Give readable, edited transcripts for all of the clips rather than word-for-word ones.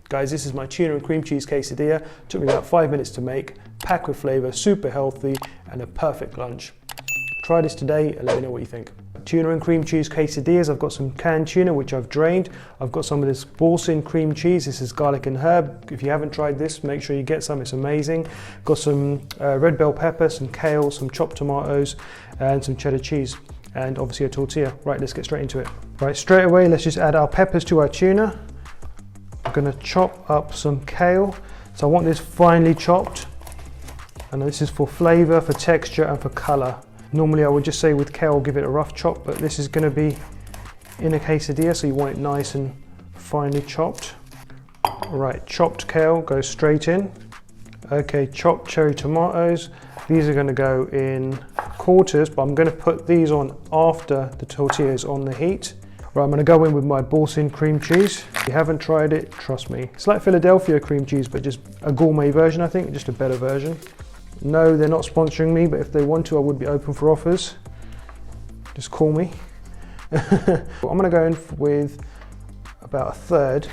Guys, this is my tuna and cream cheese quesadilla. Took me about 5 minutes to make, packed with flavour, super healthy, and a perfect lunch. Try this today and let me know what you think. Tuna and cream cheese quesadillas. I've got some canned tuna which I've drained. I've got some of this balsam cream cheese. This is garlic and herb. If you haven't tried this, make sure you get some, it's amazing. Got some red bell pepper, some kale, some chopped tomatoes, and some cheddar cheese. And obviously a tortilla. Right, let's get straight into it. Right, straight away, let's just add our peppers to our tuna. I'm gonna chop up some kale. So I want this finely chopped. And this is for flavor, for texture, and for color. Normally I would just say with kale, give it a rough chop, but this is gonna be in a quesadilla, so you want it nice and finely chopped. Right, chopped kale goes straight in. Okay, chopped cherry tomatoes. These are gonna go in quarters, but I'm gonna put these on after the tortilla is on the heat. Right, I'm gonna go in with my balsam cream cheese. If you haven't tried it, trust me. It's like Philadelphia cream cheese, but just a gourmet version, I think, just a better version. No, they're not sponsoring me, but if they want to, I would be open for offers. Just call me. I'm gonna go in with about a third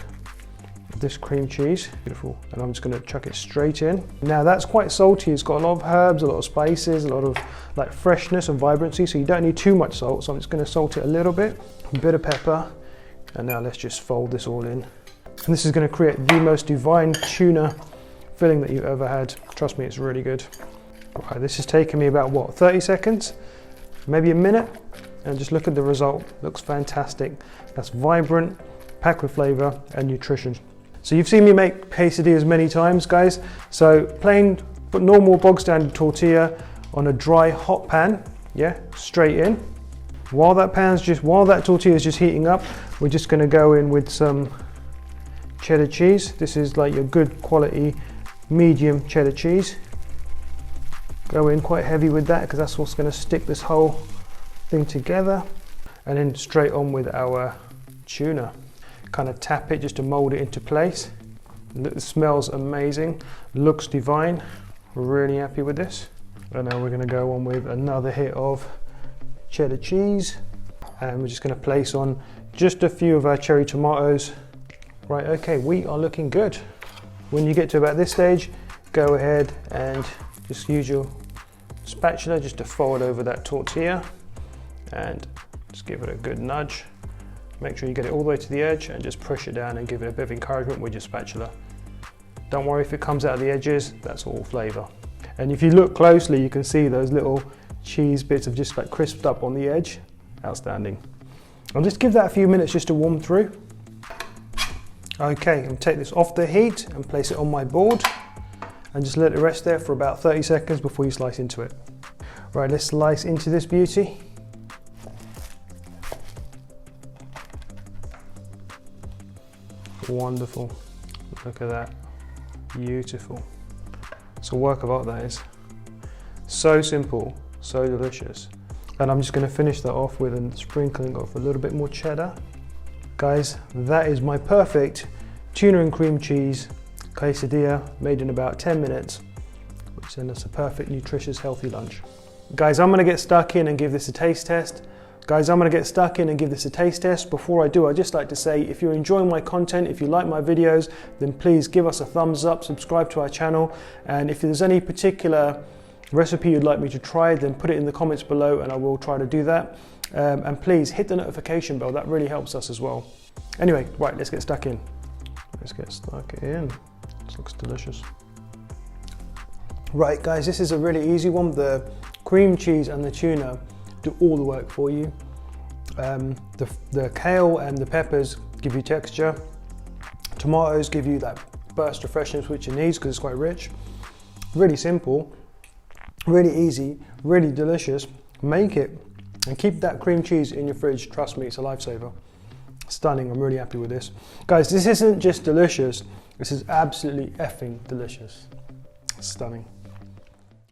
of this cream cheese. Beautiful. And I'm just gonna chuck it straight in. Now that's quite salty. It's got a lot of herbs, a lot of spices, a lot of like freshness and vibrancy, so you don't need too much salt. So I'm just gonna salt it a little bit, a bit of pepper. And now let's just fold this all in. And this is gonna create the most divine tuna filling that you've ever had. Trust me, it's really good. Right, this has taken me about what, 30 seconds? Maybe a minute? And just look at the result. Looks fantastic. That's vibrant, packed with flavor and nutrition. So you've seen me make quesadillas many times, guys. So plain but normal bog standard tortilla on a dry hot pan, yeah, straight in. While that tortilla is just heating up, we're just gonna go in with some cheddar cheese. This is like your good quality medium cheddar cheese. Go in quite heavy with that because that's what's going to stick this whole thing together. And then straight on with our tuna. Kind of tap it just to mold it into place. It smells amazing, looks divine. We're really happy with this. And now we're going to go on with another hit of cheddar cheese. And we're just going to place on just a few of our cherry tomatoes. Right, okay, we are looking good. When you get to about this stage, go ahead and just use your spatula just to fold over that tortilla and just give it a good nudge. Make sure you get it all the way to the edge and just push it down and give it a bit of encouragement with your spatula. Don't worry if it comes out of the edges, that's all flavor. And if you look closely, you can see those little cheese bits have just like crisped up on the edge. Outstanding. I'll just give that a few minutes just to warm through. Okay, and take this off the heat and place it on my board and just let it rest there for about 30 seconds before you slice into it. Right, let's slice into this beauty. Wonderful. Look at that. Beautiful. It's a work of art, that is. So simple, so delicious. And I'm just going to finish that off with a sprinkling of a little bit more cheddar. Guys, that is my perfect tuna and cream cheese quesadilla made in about 10 minutes, which sends us a perfect, nutritious, healthy lunch. Guys, I'm gonna get stuck in and give this a taste test. Before I do, I'd just like to say, if you're enjoying my content, if you like my videos, then please give us a thumbs up, subscribe to our channel. And if there's any particular recipe you'd like me to try, then put it in the comments below and I will try to do that. And please hit the notification bell, that really helps us as well. Anyway, right, let's get stuck in. This looks delicious. Right guys, this is a really easy one. The cream cheese and the tuna do all the work for you. The kale and the peppers give you texture. Tomatoes give you that burst of freshness which you need because it's quite rich. Really simple, really easy, really delicious. Make it and keep that cream cheese in your fridge. Trust me, it's a lifesaver. Stunning, I'm really happy with this. Guys, this isn't just delicious, this is absolutely effing delicious. Stunning.